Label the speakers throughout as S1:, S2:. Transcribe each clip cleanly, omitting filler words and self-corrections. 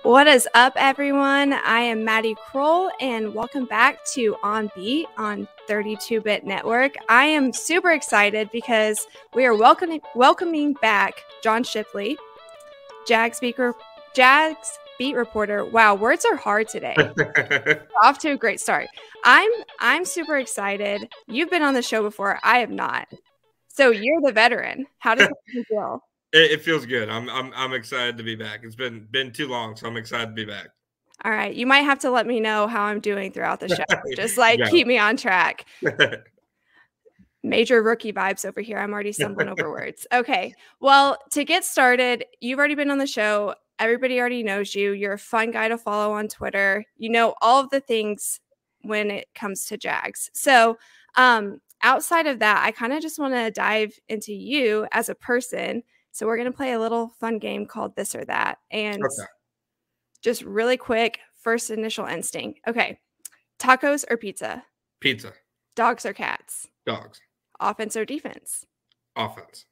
S1: What is up, everyone? I am Maddie Kroll, and welcome back to On Beat on 32-Bit Network. I am super excited because we are welcoming back John Shipley, Jags beat reporter. Wow, words are hard today. Off to a great start. I'm super excited. You've been on the show before. I have not. So you're the veteran. How does it feel?
S2: It feels good. I'm excited to be back. It's been too long, so I'm excited to be back.
S1: All right. You might have to let me know how I'm doing throughout the show. Just keep me on track. Major rookie vibes over here. I'm already stumbling over words. Okay. Well, to get started, you've already been on the show. Everybody already knows you. You're a fun guy to follow on Twitter. You know all of the things when it comes to Jags. So outside of that, I kind of just want to dive into you as a person. So we're going to play a little fun game called This or That. And just really quick, first initial instinct. Okay. Tacos or pizza?
S2: Pizza.
S1: Dogs or cats?
S2: Dogs.
S1: Offense or defense?
S2: Offense.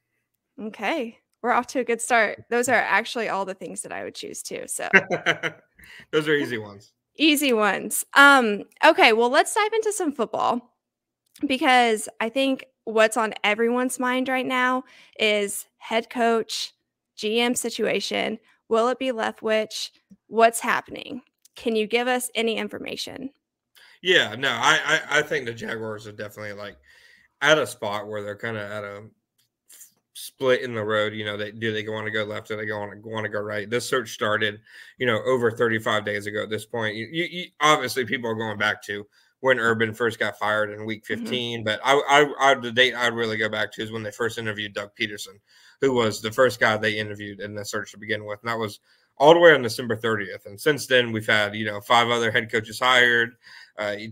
S1: Okay. We're off to a good start. Those are actually all the things that I would choose too. So
S2: those are easy ones.
S1: Easy ones. Okay. Well, let's dive into some football because I think what's on everyone's mind right now is head coach, GM situation. Will it be Leftwich? What's happening? Can you give us any information?
S2: Yeah, no, I think the Jaguars are definitely like at a spot where they're kind of at a split in the road. You know, they want to go left or they want to go right. This search started, over 35 days ago at this point. You obviously people are going back to when Urban first got fired in week 15. But the date I'd really go back to is when they first interviewed Doug Peterson, who was the first guy they interviewed in the search to begin with. And that was all the way on December 30th. And since then, we've had, 5 other head coaches hired,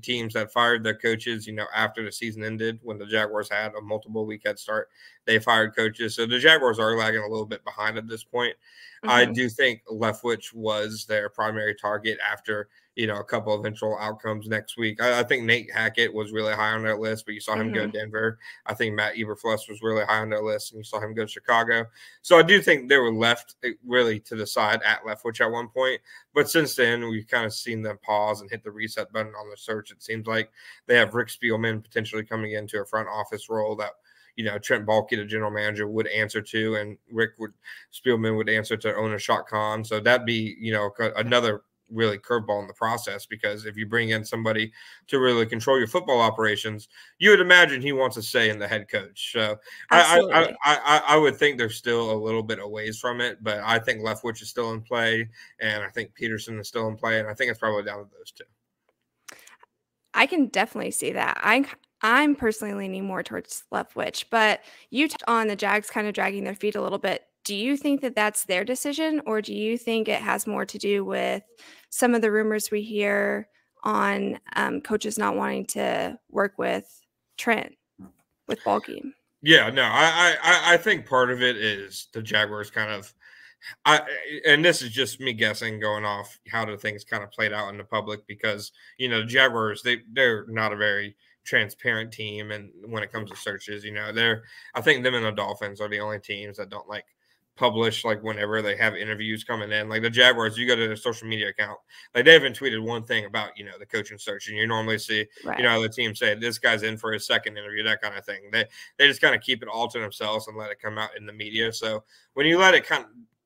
S2: teams that fired their coaches, after the season ended when the Jaguars had a multiple week head start. They fired coaches. So the Jaguars are lagging a little bit behind at this point. I do think Leftwich was their primary target after, a couple of eventual outcomes next week. I think Nate Hackett was really high on that list, but you saw him go to Denver. I think Matt Eberflus was really high on their list, and you saw him go to Chicago. So I do think they were left really to the side at Leftwich at one point. But since then, we've kind of seen them pause and hit the reset button on the search. It seems like they have Rick Spielman potentially coming into a front office role that Trent Baalke, the general manager, would answer to, and Spielman would answer to owner Shad Khan. So that'd be, another really curveball in the process, because if you bring in somebody to really control your football operations, you would imagine he wants to say in the head coach. So I would think they're still a little bit a ways from it, but I think Leftwich is still in play, and I think Peterson is still in play, and I think it's probably down to those two.
S1: I can definitely see that. I'm personally leaning more towards Leftwich, but you touched on the Jags kind of dragging their feet a little bit. Do you think that that's their decision, or do you think it has more to do with some of the rumors we hear on coaches not wanting to work with Trent, with Baalke?
S2: Yeah, no, I think part of it is the Jaguars kind of and this is just me guessing, going off how the things kind of played out in the public, because the Jaguars, they're not a very transparent team, and when it comes to searches, I think them and the Dolphins are the only teams that don't publish whenever they have interviews coming in. Like the Jaguars, you go to their social media account, they haven't tweeted one thing about the coaching search, and you normally see the team say this guy's in for his second interview, that kind of thing. They just kind of keep it all to themselves and let it come out in the media. So when you let it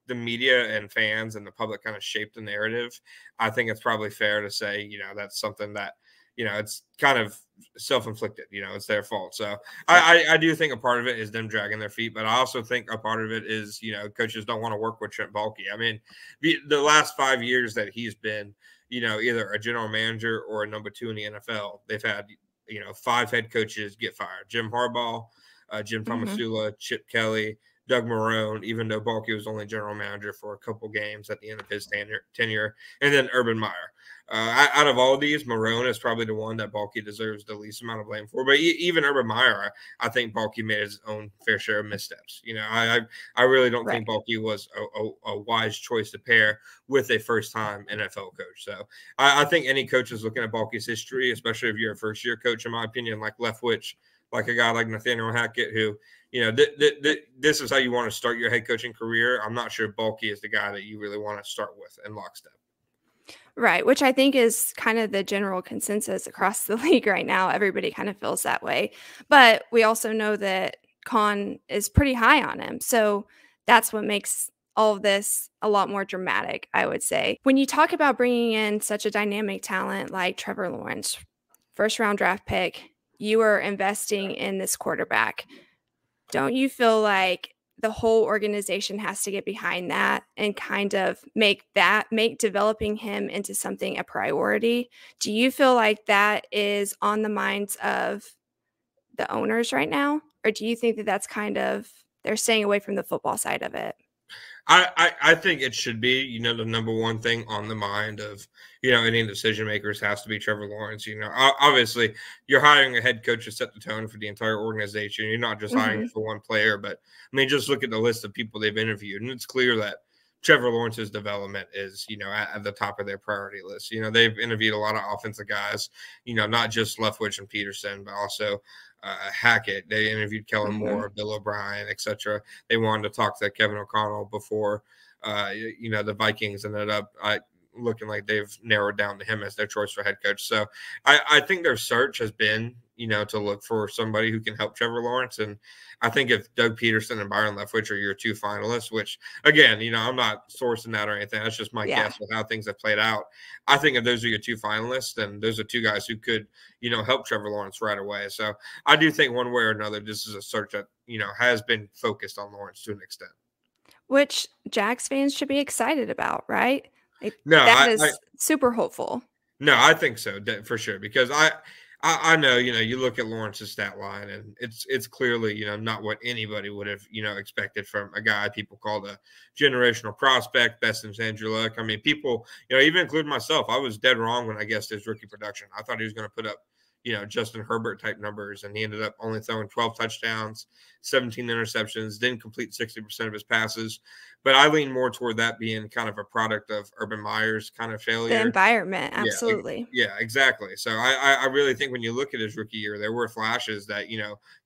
S2: the media and fans and the public kind of shape the narrative, I think it's probably fair to say, that's something that, it's kind of self-inflicted, it's their fault. So I do think a part of it is them dragging their feet, but I also think a part of it is, coaches don't want to work with Trent Baalke. I mean, the last 5 years that he's been, either a general manager or a number 2 in the NFL, they've had, 5 head coaches get fired. Jim Harbaugh, Jim Tomasula, Chip Kelly, Doug Marrone, even though Baalke was only general manager for a couple games at the end of his tenure, and then Urban Meyer. Out of all these, Marrone is probably the one that Baalke deserves the least amount of blame for. But even Urban Meyer, I think Baalke made his own fair share of missteps. I really don't think Baalke was a wise choice to pair with a first-time NFL coach. So I think any coach is looking at Baalke's history, especially if you're a first-year coach, in my opinion, like Leftwich, like a guy like Nathaniel Hackett, who this is how you want to start your head coaching career. I'm not sure Baalke is the guy that you really want to start with in lockstep.
S1: Right, which I think is kind of the general consensus across the league right now. Everybody kind of feels that way. But we also know that Khan is pretty high on him. So that's what makes all of this a lot more dramatic, I would say. When you talk about bringing in such a dynamic talent like Trevor Lawrence, first round draft pick, you are investing in this quarterback. Don't you feel like the whole organization has to get behind that and kind of make developing him into something a priority? Do you feel like that is on the minds of the owners right now? Or do you think that that's kind of, they're staying away from the football side of it?
S2: I think it should be, the number one thing on the mind of, any decision makers has to be Trevor Lawrence. Obviously you're hiring a head coach to set the tone for the entire organization. You're not just hiring for one player, but I mean, just look at the list of people they've interviewed, and it's clear that Trevor Lawrence's development is, at the top of their priority list. They've interviewed a lot of offensive guys, not just Leftwich and Peterson, but also Hackett. They interviewed Kellen Moore, Bill O'Brien, etc. They wanted to talk to Kevin O'Connell before, the Vikings ended up looking like they've narrowed down to him as their choice for head coach. So I think their search has been, to look for somebody who can help Trevor Lawrence. And I think if Doug Peterson and Byron Leftwich are your two finalists, which again, I'm not sourcing that or anything. That's just my guess with how things have played out. I think if those are your two finalists, then those are two guys who could, help Trevor Lawrence right away. So I do think one way or another, this is a search that, has been focused on Lawrence to an extent.
S1: Which Jags fans should be excited about, right?
S2: That
S1: is super hopeful.
S2: No, I think so for sure, because I know, you look at Lawrence's stat line and it's clearly, not what anybody would have, expected from a guy people called a generational prospect, best in Andrew Luck. I mean, people, even including myself, I was dead wrong when I guessed his rookie production. I thought he was going to put up, Justin Herbert type numbers, and he ended up only throwing 12 touchdowns, 17 interceptions, didn't complete 60% of his passes. But I lean more toward that being kind of a product of Urban Meyer's kind of failure.
S1: The environment, absolutely.
S2: Yeah, exactly. So I really think when you look at his rookie year, there were flashes that,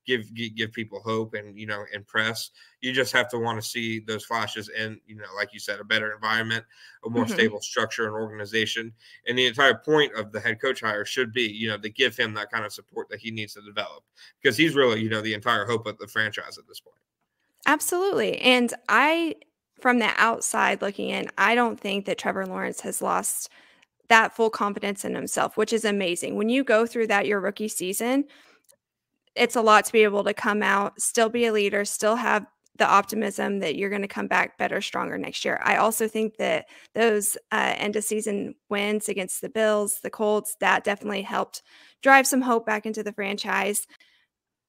S2: give people hope and, impress. You just have to want to see those flashes in, like you said, a better environment, a more stable structure and organization. And the entire point of the head coach hire should be, to give him that kind of support that he needs to develop, because he's really, the entire hope of the franchise at this point.
S1: Absolutely. And from the outside looking in, I don't think that Trevor Lawrence has lost that full confidence in himself, which is amazing. When you go through that your rookie season, it's a lot to be able to come out, still be a leader, still have the optimism that you're going to come back better, stronger next year. I also think that those end of season wins against the Bills, the Colts, that definitely helped drive some hope back into the franchise.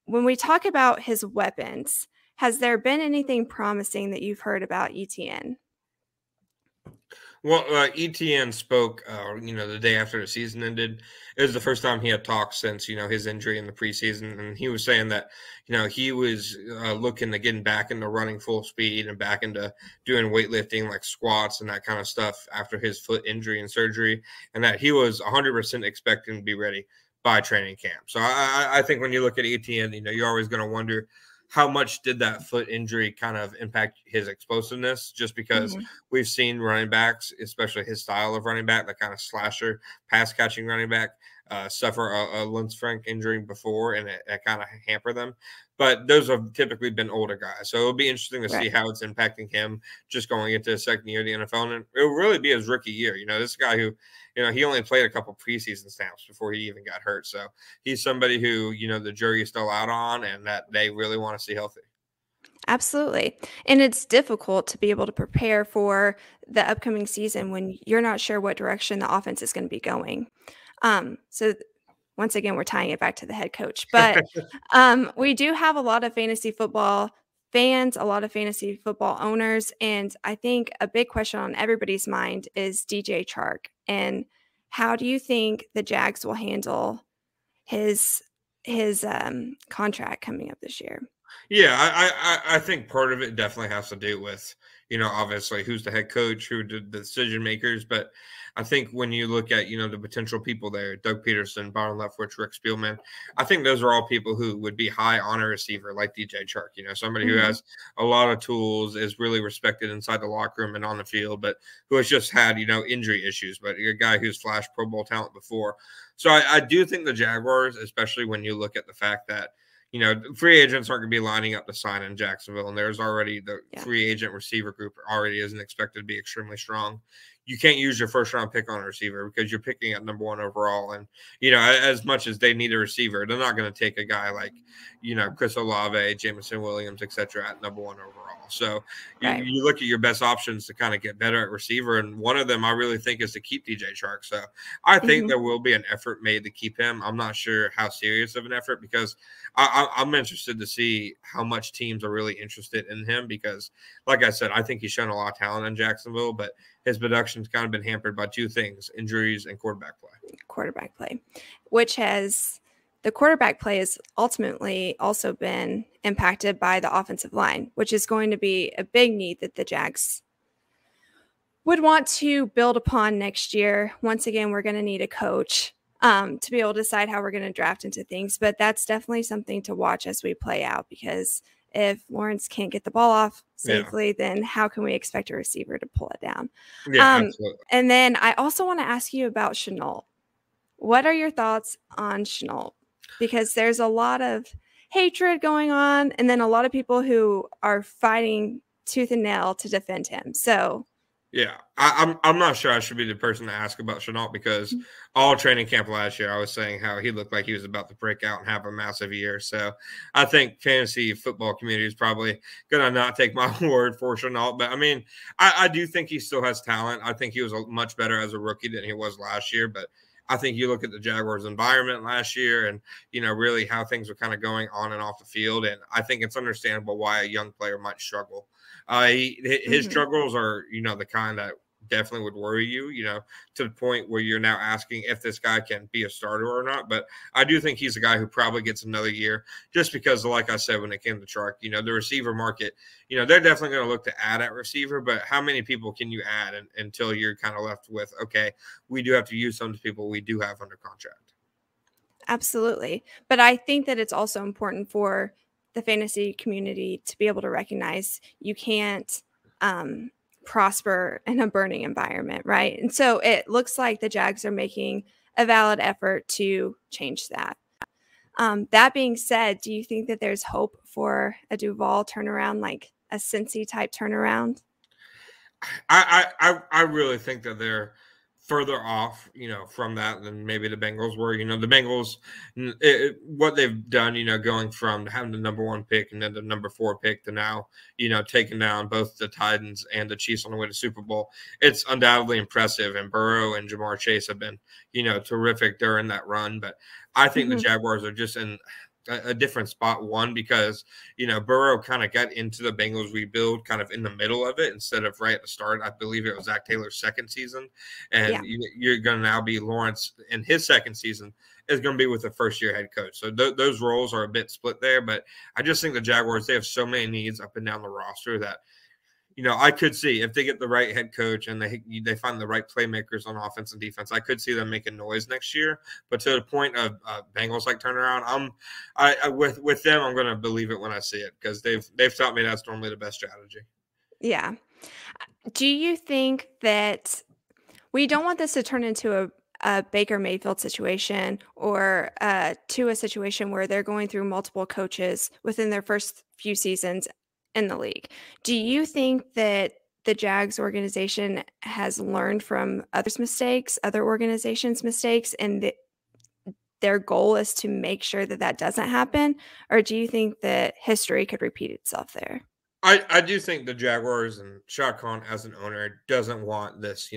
S1: When we talk about his weapons, has there been anything promising that you've heard about Etienne?
S2: Well, Etienne spoke, the day after the season ended. It was the first time he had talked since, his injury in the preseason. And he was saying that, he was looking to getting back into running full speed and back into doing weightlifting like squats and that kind of stuff after his foot injury and surgery, and that he was 100% expecting to be ready by training camp. So I think when you look at Etienne, you're always going to wonder, how much did that foot injury kind of impact his explosiveness? Just because we've seen running backs, especially his style of running back, that kind of slasher, pass catching running back, suffer a Lundstrank injury before, and it kind of hamper them. But those have typically been older guys. So it'll be interesting to see how it's impacting him just going into his second year of the NFL. And it'll really be his rookie year. This guy who, he only played a couple preseason snaps before he even got hurt. So he's somebody who, the jury is still out on and that they really want to see healthy.
S1: Absolutely. And it's difficult to be able to prepare for the upcoming season when you're not sure what direction the offense is going to be going. So once again, we're tying it back to the head coach. But we do have a lot of fantasy football fans, a lot of fantasy football owners. And I think a big question on everybody's mind is DJ Chark. And how do you think the Jags will handle his contract coming up this year?
S2: Yeah, I think part of it definitely has to do with, obviously who's the head coach, who did the decision makers. But I think when you look at, the potential people there, Doug Peterson, Byron Leftwich, Rick Spielman, I think those are all people who would be high on a receiver like DJ Chark, somebody who has a lot of tools, is really respected inside the locker room and on the field, but who has just had, injury issues, but a guy who's flashed Pro Bowl talent before. So I do think the Jaguars, especially when you look at the fact that, free agents aren't going to be lining up to sign in Jacksonville, and there's already the free agent receiver group already isn't expected to be extremely strong. You can't use your first-round pick on a receiver because you're picking at number 1 overall. And, as much as they need a receiver, they're not going to take a guy like, Chris Olave, Jameson Williams, et cetera, at number 1 overall. So you look at your best options to kind of get better at receiver, and one of them I really think is to keep DJ Chark. So I think there will be an effort made to keep him. I'm not sure how serious of an effort, because I'm interested to see how much teams are really interested in him, because, like I said, I think he's shown a lot of talent in Jacksonville, but his production's kind of been hampered by 2 things: injuries and quarterback play.
S1: Which has the quarterback play has ultimately also been impacted by the offensive line, which is going to be a big need that the Jags would want to build upon next year. Once again, we're going to need a coach to be able to decide how we're going to draft into things. But that's definitely something to watch as we play out, because if Lawrence can't get the ball off safely, then how can we expect a receiver to pull it down?
S2: Absolutely.
S1: And then I also want to ask you about Shenault. What are your thoughts on Shenault? Because there's a lot of hatred going on, and then a lot of people who are fighting tooth and nail to defend him. So
S2: yeah, I'm not sure I should be the person to ask about Shenault, because all training camp last year I was saying how he looked like he was about to break out and have a massive year. So I think fantasy football community is probably going to not take my word for Shenault. But, I mean, I do think he still has talent. I think he was much better as a rookie than he was last year. But I think you look at the Jaguars' environment last year and, really how things were kind of going on and off the field. And I think it's understandable why a young player might struggle. His struggles are, the kind that definitely would worry you, to the point where you're now asking if this guy can be a starter or not. But I do think he's a guy who probably gets another year, just because, like I said, when it came to Chark, the receiver market, they're definitely going to look to add at receiver. But how many people can you add until you're kind of left with, okay, we do have to use some people we do have under contract?
S1: Absolutely. But I think that it's also important for the fantasy community to be able to recognize you can't prosper in a burning environment, right? And so it looks like the Jags are making a valid effort to change that. That being said, do you think that there's hope for a DUVAL turnaround, like a Cincy type turnaround?
S2: I really think that they're further off, from that than maybe the Bengals were. The Bengals, what they've done, going from having the number 1 pick and then the number 4 pick to now, taking down both the Titans and the Chiefs on the way to Super Bowl. It's undoubtedly impressive. And Burrow and Jamar Chase have been, terrific during that run. But I think the Jaguars are just in a different spot. One, because, Burrow kind of got into the Bengals rebuild kind of in the middle of it instead of right at the start. I believe it was Zach Taylor's second season. And you're going to now be Lawrence in his second season is going to be with the first-year head coach. So those roles are a bit split there. But I just think the Jaguars, they have so many needs up and down the roster that, I could see if they get the right head coach and they find the right playmakers on offense and defense, I could see them making noise next year. But to the point of Bengals like turnaround, with them, I'm going to believe it when I see it, because they've taught me that's normally the best strategy.
S1: Yeah. Do you think that we don't want this to turn into a Baker Mayfield situation, or to a situation where they're going through multiple coaches within their first few seasons in the league? Do you think that the Jags organization has learned from other organizations' mistakes, and their goal is to make sure that that doesn't happen? Or do you think that history could repeat itself there?
S2: I do think the Jaguars and Shad Khan as an owner doesn't want this,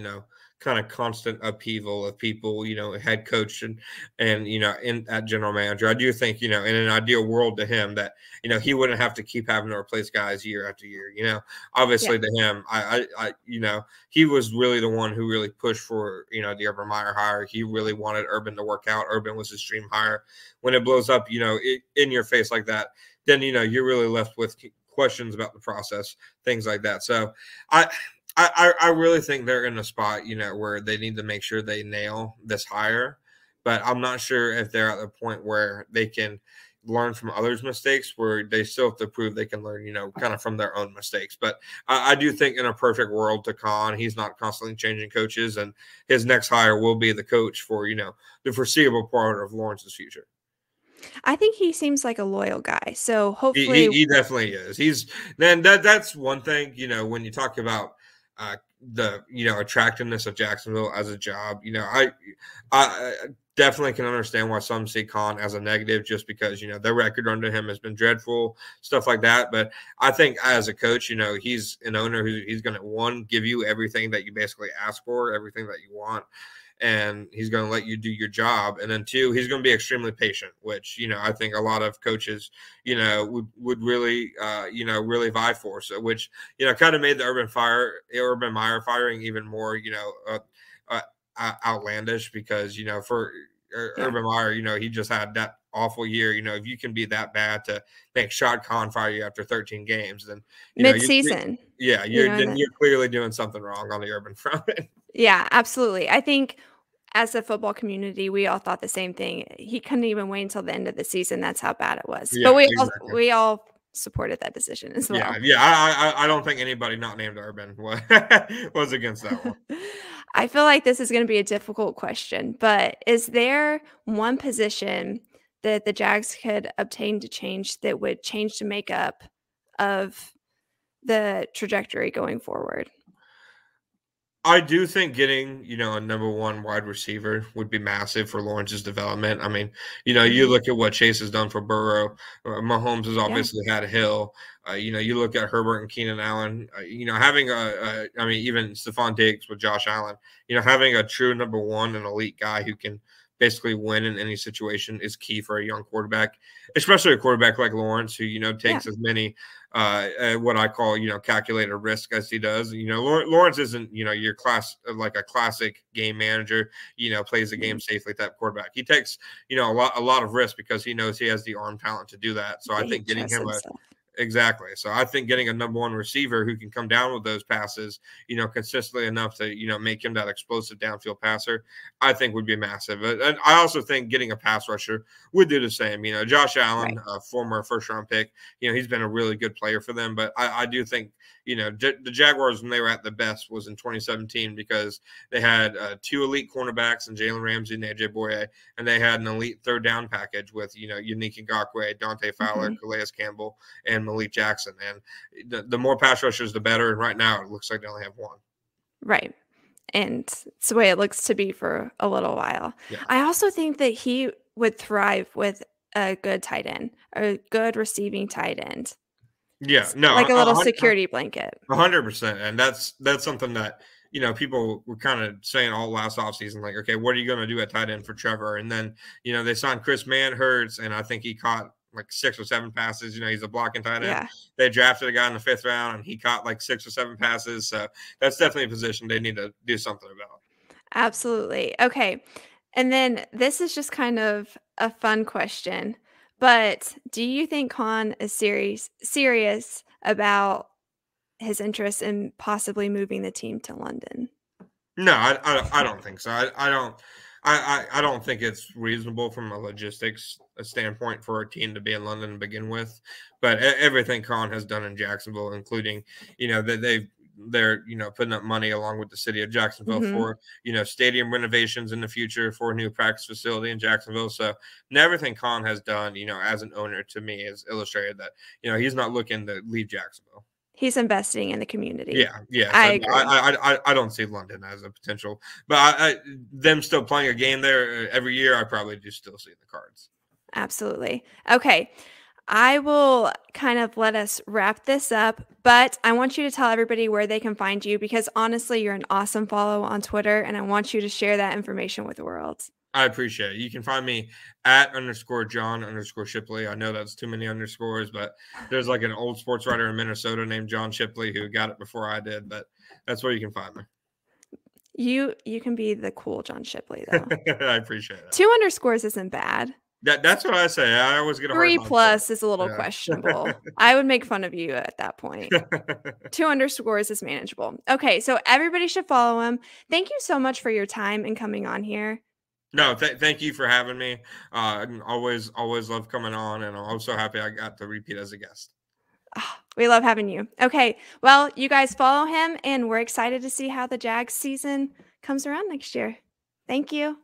S2: kind of constant upheaval of people, head coach and in at general manager. I do think, in an ideal world to him that, he wouldn't have to keep having to replace guys year after year. Obviously to him, I he was really the one who really pushed for, the Urban Meyer hire. He really wanted Urban to work out. Urban was his dream hire. When it blows up, in your face like that, then, you're really left with questions about the process, things like that. So I really think they're in a spot, where they need to make sure they nail this hire, but I'm not sure if they're at the point where they can learn from others' mistakes, where they still have to prove they can learn, kind of from their own mistakes. But I do think in a perfect world to Khan, he's not constantly changing coaches, and his next hire will be the coach for, the foreseeable part of Lawrence's future.
S1: I think he seems like a loyal guy. So hopefully
S2: he definitely is. That's one thing, when you talk about the attractiveness of Jacksonville as a job, I definitely can understand why some see Khan as a negative, just because their record under him has been dreadful, stuff like that. But I think as a coach, he's an owner he's going to give you everything that you basically ask for, everything that you want, and he's going to let you do your job. And then two, he's going to be extremely patient, which, I think a lot of coaches, would really, really vie for. So, which, kind of made the Urban Meyer firing even more, outlandish, because, for Urban Meyer, he just had that awful year. If you can be that bad to make Shad fire you after 13 games, then
S1: mid-season.
S2: You're clearly doing something wrong on the Urban front.
S1: Yeah, absolutely. I think as a football community, we all thought the same thing. He couldn't even wait until the end of the season. That's how bad it was.
S2: Yeah,
S1: but we all supported that decision as well.
S2: Yeah. I don't think anybody not named Urban was against that one.
S1: I feel like this is going to be a difficult question, but is there one position that the Jags could obtain to change that would change the makeup of the trajectory going forward?
S2: I do think getting, a number one wide receiver would be massive for Lawrence's development. I mean, you look at what Chase has done for Burrow. Mahomes has obviously had Hill. You look at Herbert and Keenan Allen. Having even Stephon Diggs with Josh Allen. Having a true number one and elite guy who can basically win in any situation is key for a young quarterback, especially a quarterback like Lawrence, who takes as many what I call calculated risk as he does. Lawrence isn't your like a classic game manager, plays the game safely type quarterback. He takes a lot of risk because he knows he has the arm talent to do that. So I think getting him exactly. So I think getting a number one receiver who can come down with those passes, consistently enough to, make him that explosive downfield passer, I think would be massive. And I also think getting a pass rusher would do the same. Josh Allen, former first-round pick, he's been a really good player for them. But I do think, the Jaguars, when they were at the best, was in 2017 because they had two elite cornerbacks in Jalen Ramsey and AJ Boye, and they had an elite third down package with, Yannick Ngakoue, Dante Fowler, Calais Campbell, and Malik Jackson. And the more pass rushers, the better. And right now, it looks like they only have one.
S1: Right. And it's the way it looks to be for a little while.
S2: Yeah.
S1: I also think that he would thrive with a good tight end, a good receiving tight end.
S2: Yeah, no,
S1: like a little security blanket.
S2: 100%. And that's something that, people were kind of saying all last offseason, like, okay, what are you going to do at tight end for Trevor? And then, they signed Chris Manhertz, and I think he caught like 6 or 7 passes. He's a blocking tight end.
S1: Yeah.
S2: They drafted a guy in the 5th round, and he caught like 6 or 7 passes. So that's definitely a position they need to do something about.
S1: Absolutely. Okay. And then this is just kind of a fun question, but do you think Khan is serious about his interest in possibly moving the team to London?
S2: No, I don't think so. I don't think it's reasonable from a logistics standpoint for a team to be in London to begin with. But everything Khan has done in Jacksonville, including, that they're putting up money along with the city of Jacksonville for stadium renovations in the future, for a new practice facility in Jacksonville. So everything Khan has done, as an owner, to me, has illustrated that he's not looking to leave Jacksonville.
S1: He's investing in the community.
S2: Yeah.
S1: I agree.
S2: I don't see London as a potential, but them still playing a game there every year, I probably do still see the cards.
S1: Absolutely. Okay. I will kind of let us wrap this up, but I want you to tell everybody where they can find you, because honestly, you're an awesome follow on Twitter, and I want you to share that information with the world.
S2: I appreciate it. You can find me at @John_Shipley. I know that's too many underscores, but there's like an old sports writer in Minnesota named John Shipley who got it before I did, but that's where you can find me.
S1: You can be the cool John Shipley, though.
S2: I appreciate it.
S1: 2 underscores isn't bad.
S2: That's what I say. I always get a hard
S1: 3
S2: time for it.
S1: plus is a little
S2: Yeah.
S1: questionable. I would make fun of you at that point. 2 underscores is manageable. Okay, so everybody should follow him. Thank you so much for your time and coming on here.
S2: No, thank you for having me. Always love coming on, and I'm also happy I got to repeat as a guest.
S1: Oh, we love having you. Okay, well, you guys follow him, and we're excited to see how the Jags season comes around next year. Thank you.